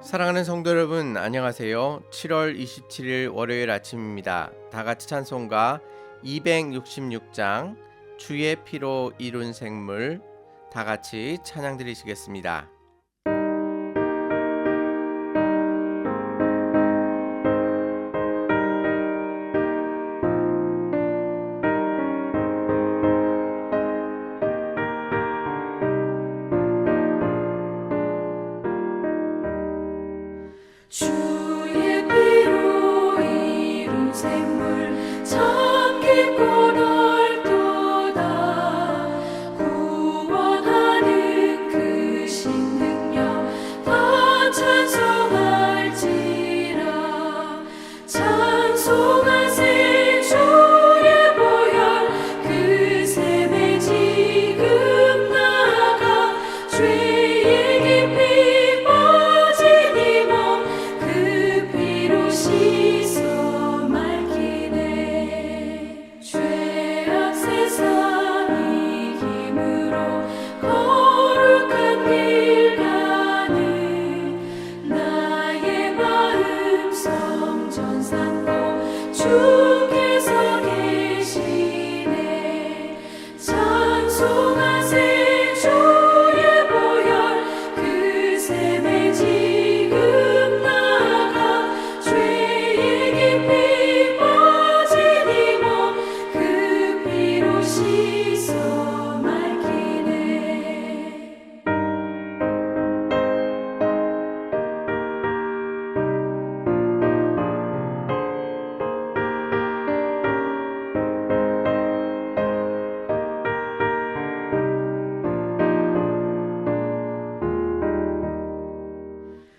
사랑하는 성도 여러분, 안녕하세요. 7월 27일 월요일 아침입니다. 다 같이 찬송가 266장 주의 피로 이룬 생물 다 같이 찬양 드리시겠습니다. 주의 피로 이룬 생물 참 깊고 넓도다. 구원하는 그 신능력 다 찬송할지라. 찬송하세 주의 보혈 그 샘에 지금 나가 죄의 깊이 빠진 이 몸 그 피로 씻어 맑히네. 죄악 세상 이김으로 거룩한 길 가는 나의 마음 성전 삼고 주께서 계시네. 찬송하세 주의 보혈 그 샘에 지금 나가 죄의 깊이 빠진 이 몸 그 피로 씻어 맑히네.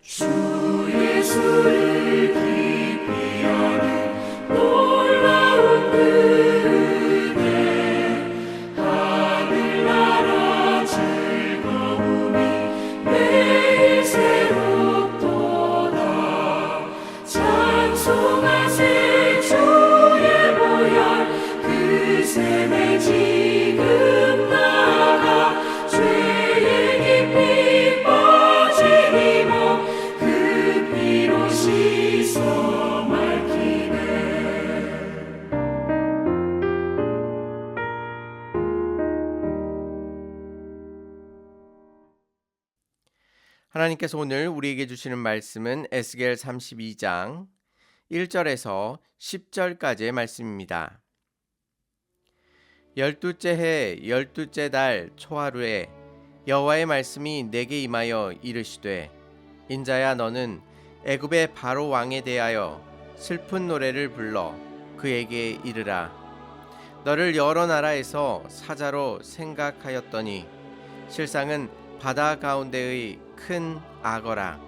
주 예수를 깊이 아는 놀라운 은혜, 하늘나라 즐거움이 매일 새롭도다. 찬송하세 주의 보혈 그 샘에 지금 나가 죄의 깊이 빠진 이 몸 그 피로 씻어 맑히네. 하나님께서 오늘 우리에게 주시는 말씀은 에스겔 32장 1절에서 10절까지의 말씀입니다. 12째 해 12째 달 초하루에 여호와의 말씀이 내게 임하여 이르시되 인자야 너는 애굽의 바로 왕에 대하여 슬픈 노래를 불러 그에게 이르라. 너를 여러 나라에서 사자로 생각하였더니 실상은 바다 가운데의 큰 악어라.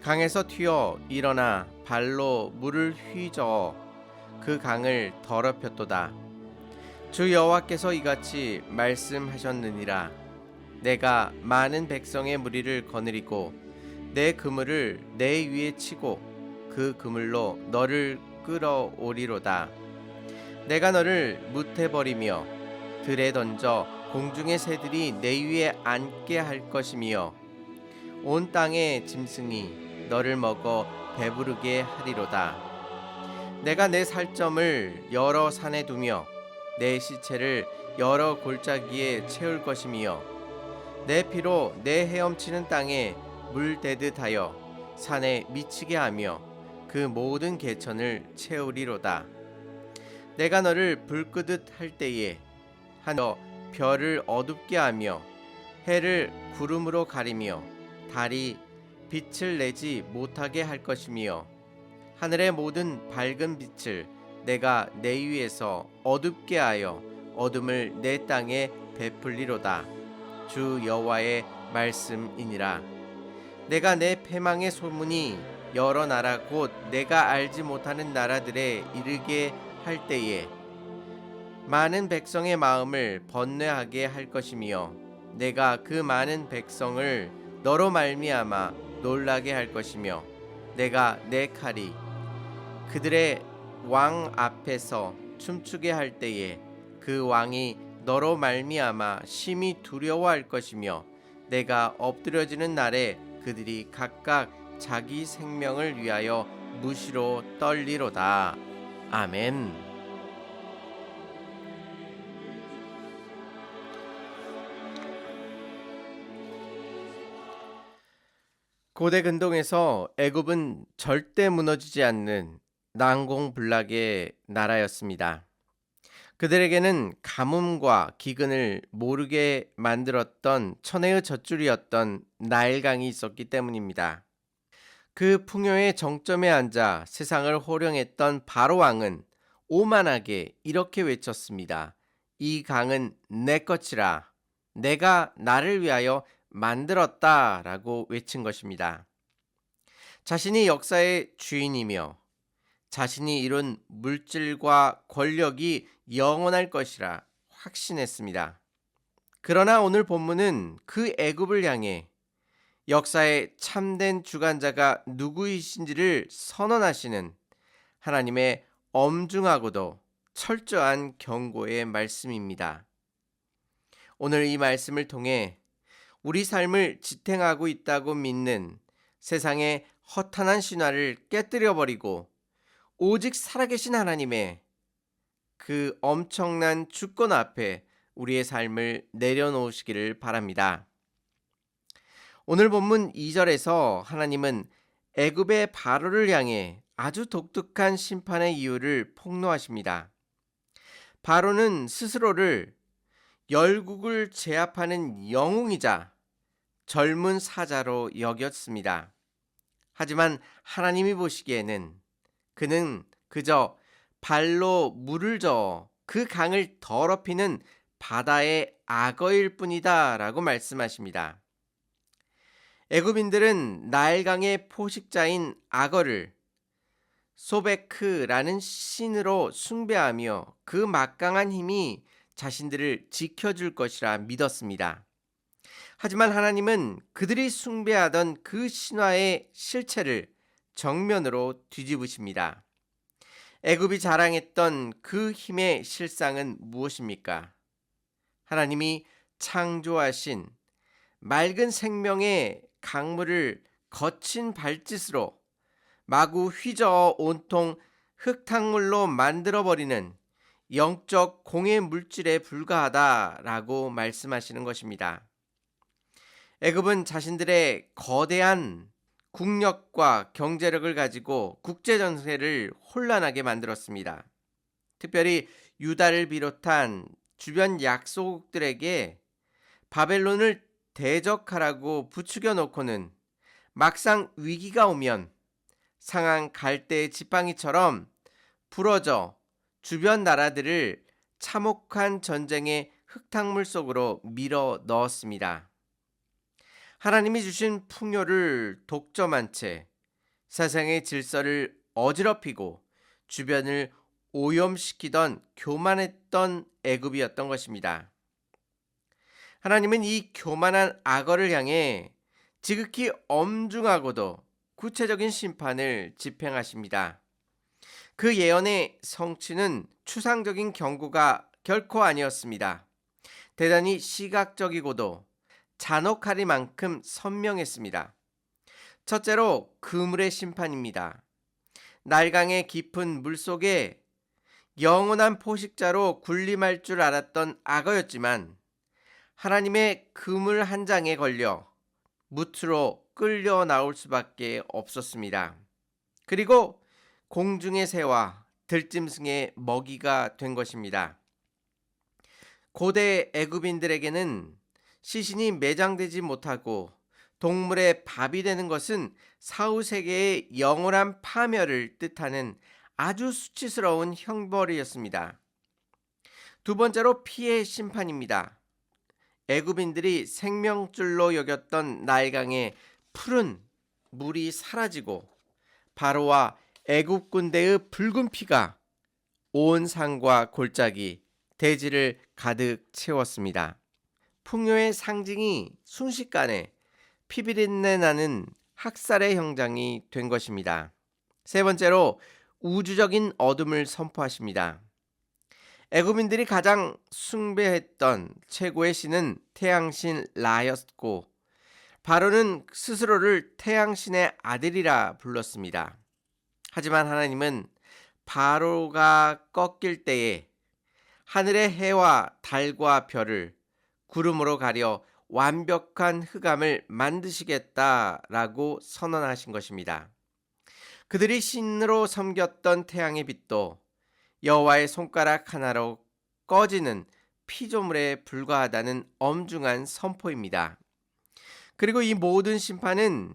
강에서 튀어 일어나 발로 물을 휘저어 그 강을 더럽혔도다. 주 여호와께서 이같이 말씀하셨느니라. 내가 많은 백성의 무리를 거느리고 내 그물을 내 위에 치고 그 그물로 너를 끌어오리로다. 내가 너를 무태버리며 들에 던져 공중의 새들이 내 위에 앉게 할 것이며 온 땅의 짐승이 너를 먹어 배부르게 하리로다. 내가 내 살점을 여러 산에 두며 내 시체를 여러 골짜기에 채울 것이며 내 피로 내 헤엄치는 땅에 물대듯 하여 산에 미치게 하며 그 모든 개천을 채우리로다. 내가 너를 불 끄듯 할 때에 하늘 별을 어둡게 하며 해를 구름으로 가리며 달이 빛을 내지 못하게 할 것이며 하늘의 모든 밝은 빛을 내가 내 위에서 어둡게 하여 어둠을 내 땅에 베풀리로다. 주 여호와의 말씀이니라. 내가 내 패망의 소문이 여러 나라 곧 내가 알지 못하는 나라들에 이르게 할 때에 많은 백성의 마음을 번뇌하게 할 것이며 내가 그 많은 백성을 너로 말미암아 놀라게 할 것이며 내가 내 칼이 그들의 왕 앞에서 춤추게 할 때에 그 왕이 너로 말미암아 심히 두려워할 것이며 내가 엎드려지는 날에 그들이 각각 자기 생명을 위하여 무시로 떨리로다. 아멘. 고대 근동에서 애굽은 절대 무너지지 않는 난공불락의 나라였습니다. 그들에게는 가뭄과 기근을 모르게 만들었던 천혜의 젖줄이었던 나일강이 있었기 때문입니다. 그 풍요의 정점에 앉아 세상을 호령했던 바로 왕은 오만하게 이렇게 외쳤습니다. 이 강은 내 것이라. 내가 나를 위하여 만들었다 라고 외친 것입니다. 자신이 역사의 주인이며 자신이 이룬 물질과 권력이 영원할 것이라 확신했습니다. 그러나 오늘 본문은 그 애굽을 향해 역사의 참된 주관자가 누구이신지를 선언하시는 하나님의 엄중하고도 철저한 경고의 말씀입니다. 오늘 이 말씀을 통해 우리 삶을 지탱하고 있다고 믿는 세상의 허탄한 신화를 깨뜨려버리고 오직 살아계신 하나님의 그 엄청난 주권 앞에 우리의 삶을 내려놓으시기를 바랍니다. 오늘 본문 2절에서 하나님은 애굽의 바로를 향해 아주 독특한 심판의 이유를 폭로하십니다. 바로는 스스로를 열국을 제압하는 영웅이자 젊은 사자로 여겼습니다. 하지만 하나님이 보시기에는 그는 그저 발로 물을 저어 그 강을 더럽히는 바다의 악어일 뿐이다 라고 말씀하십니다. 애굽인들은 나일강의 포식자인 악어를 소베크라는 신으로 숭배하며 그 막강한 힘이 자신들을 지켜줄 것이라 믿었습니다. 하지만 하나님은 그들이 숭배하던 그 신화의 실체를 정면으로 뒤집으십니다. 애굽이 자랑했던 그 힘의 실상은 무엇입니까? 하나님이 창조하신 맑은 생명의 강물을 거친 발짓으로 마구 휘저어 온통 흙탕물로 만들어버리는 영적 공해 물질에 불과하다라고 말씀하시는 것입니다. 애굽은 자신들의 거대한 국력과 경제력을 가지고 국제정세를 혼란하게 만들었습니다. 특별히 유다를 비롯한 주변 약소국들에게 바벨론을 대적하라고 부추겨 놓고는 막상 위기가 오면 상한 갈대 지팡이처럼 부러져 주변 나라들을 참혹한 전쟁의 흙탕물 속으로 밀어 넣었습니다. 하나님이 주신 풍요를 독점한 채 세상의 질서를 어지럽히고 주변을 오염시키던 교만했던 애굽이었던 것입니다. 하나님은 이 교만한 악어를 향해 지극히 엄중하고도 구체적인 심판을 집행하십니다. 그 예언의 성취는 추상적인 경고가 결코 아니었습니다. 대단히 시각적이고도 잔혹하리만큼 선명했습니다. 첫째로 그물의 심판입니다. 나일강의 깊은 물속에 영원한 포식자로 군림할 줄 알았던 악어였지만 하나님의 그물 한 장에 걸려 무트로 끌려 나올 수밖에 없었습니다. 그리고 공중의 새와 들짐승의 먹이가 된 것입니다. 고대 애굽인들에게는 시신이 매장되지 못하고 동물의 밥이 되는 것은 사후세계의 영원한 파멸을 뜻하는 아주 수치스러운 형벌이었습니다. 두 번째로 피해 심판입니다. 애굽인들이 생명줄로 여겼던 나일강의 푸른 물이 사라지고 바로와 애굽 군대의 붉은 피가 온 산과 골짜기, 대지를 가득 채웠습니다. 풍요의 상징이 순식간에 피비린내 나는 학살의 형장이 된 것입니다. 세 번째로 우주적인 어둠을 선포하십니다. 애굽인들이 가장 숭배했던 최고의 신은 태양신 라였고 바로는 스스로를 태양신의 아들이라 불렀습니다. 하지만 하나님은 바로가 꺾일 때에 하늘의 해와 달과 별을 구름으로 가려 완벽한 흑암을 만드시겠다라고 선언하신 것입니다. 그들이 신으로 섬겼던 태양의 빛도 여호와의 손가락 하나로 꺼지는 피조물에 불과하다는 엄중한 선포입니다. 그리고 이 모든 심판은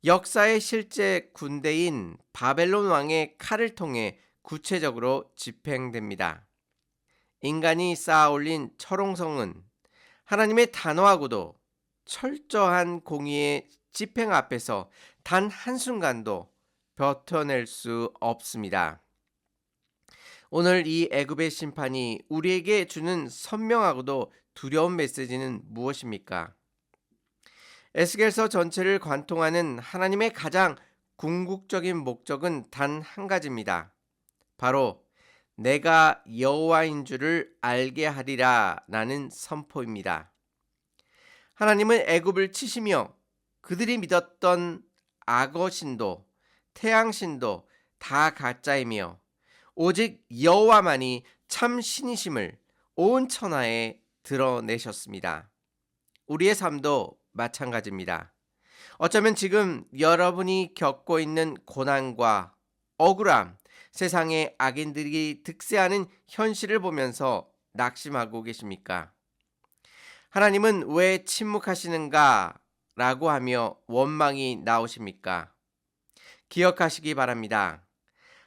역사의 실제 군대인 바벨론 왕의 칼을 통해 구체적으로 집행됩니다. 인간이 쌓아올린 철옹성은 하나님의 단호하고도 철저한 공의의 집행 앞에서 단 한순간도 버텨낼 수 없습니다. 오늘 이 애굽의 심판이 우리에게 주는 선명하고도 두려운 메시지는 무엇입니까? 에스겔서 전체를 관통하는 하나님의 가장 궁극적인 목적은 단 한 가지입니다. 바로 내가 여호와인 줄을 알게 하리라 라는 선포입니다. 하나님은 애굽을 치시며 그들이 믿었던 악어신도 태양신도 다 가짜이며 오직 여호와만이 참 신이심을 온 천하에 드러내셨습니다. 우리의 삶도 마찬가지입니다. 어쩌면 지금 여러분이 겪고 있는 고난과 억울함, 세상의 악인들이 득세하는 현실을 보면서 낙심하고 계십니까? 하나님은 왜 침묵하시는가? 라고 하며 원망이 나오십니까? 기억하시기 바랍니다.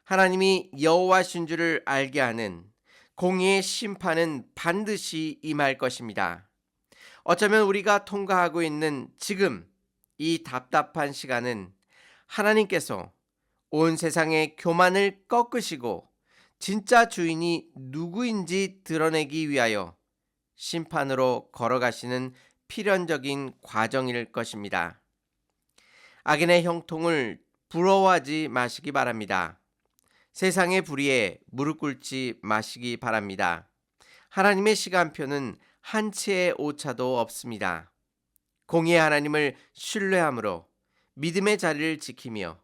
하나님이 여호와신 줄을 알게 하는 공의의 심판은 반드시 임할 것입니다. 어쩌면 우리가 통과하고 있는 지금 이 답답한 시간은 하나님께서 온 세상의 교만을 꺾으시고 진짜 주인이 누구인지 드러내기 위하여 심판으로 걸어가시는 필연적인 과정일 것입니다. 악인의 형통을 부러워하지 마시기 바랍니다. 세상의 불의에 무릎 꿇지 마시기 바랍니다. 하나님의 시간표는 한 치의 오차도 없습니다. 공의의 하나님을 신뢰함으로 믿음의 자리를 지키며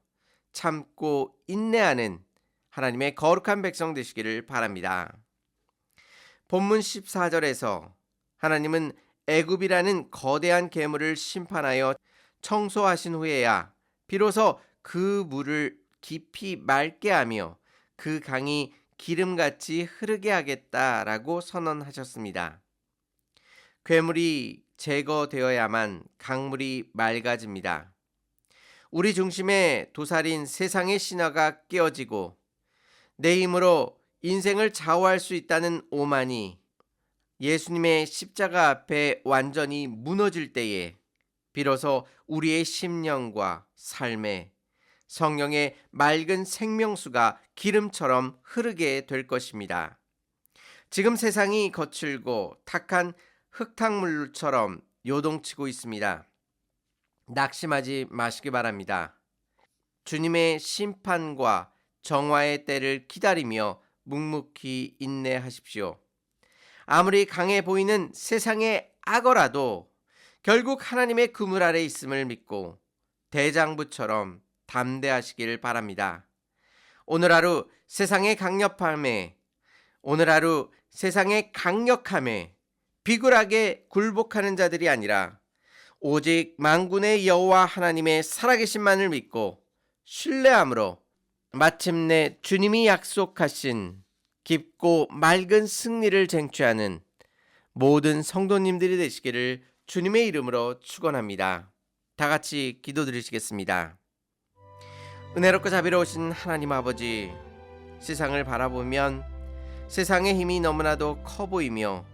참고 인내하는 하나님의 거룩한 백성 되시기를 바랍니다. 본문 14절에서 하나님은 애굽이라는 거대한 괴물을 심판하여 청소하신 후에야 비로소 그 물을 깊이 맑게 하며 그 강이 기름같이 흐르게 하겠다라고 선언하셨습니다. 괴물이 제거되어야만 강물이 맑아집니다. 우리 중심에 도살인 세상의 신화가 깨어지고 내 힘으로 인생을 좌우할 수 있다는 오만이 예수님의 십자가 앞에 완전히 무너질 때에 비로소 우리의 심령과 삶에 성령의 맑은 생명수가 기름처럼 흐르게 될 것입니다. 지금 세상이 거칠고 탁한 흙탕물처럼 요동치고 있습니다. 낙심하지 마시기 바랍니다. 주님의 심판과 정화의 때를 기다리며 묵묵히 인내하십시오. 아무리 강해 보이는 세상의 악어라도 결국 하나님의 그물 아래 있음을 믿고 대장부처럼 담대하시길 바랍니다. 오늘 하루 세상의 강력함에 비굴하게 굴복하는 자들이 아니라 오직 만군의 여호와 하나님의 살아계신만을 믿고 신뢰함으로 마침내 주님이 약속하신 깊고 맑은 승리를 쟁취하는 모든 성도님들이 되시기를 주님의 이름으로 축원합니다. 다 같이 기도드리시겠습니다. 은혜롭고 자비로우신 하나님 아버지, 세상을 바라보면 세상의 힘이 너무나도 커 보이며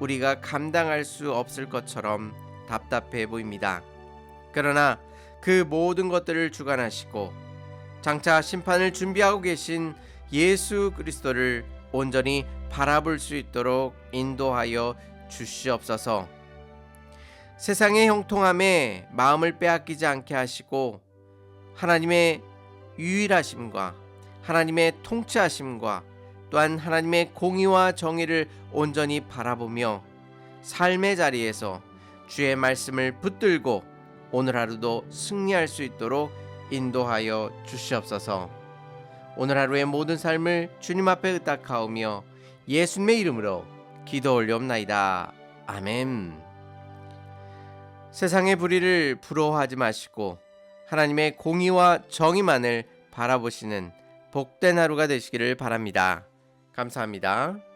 우리가 감당할 수 없을 것처럼 답답해 보입니다. 그러나 그 모든 것들을 주관하시고 장차 심판을 준비하고 계신 예수 그리스도를 온전히 바라볼 수 있도록 인도하여 주시옵소서. 세상의 형통함에 마음을 빼앗기지 않게 하시고 하나님의 유일하심과 하나님의 통치하심과 또한 하나님의 공의와 정의를 온전히 바라보며 삶의 자리에서 주의 말씀을 붙들고 오늘 하루도 승리할 수 있도록 인도하여 주시옵소서. 오늘 하루의 모든 삶을 주님 앞에 의탁하오며 예수님의 이름으로 기도 올려옵나이다. 아멘. 세상의 불의를 부러워하지 마시고 하나님의 공의와 정의만을 바라보시는 복된 하루가 되시기를 바랍니다. 감사합니다.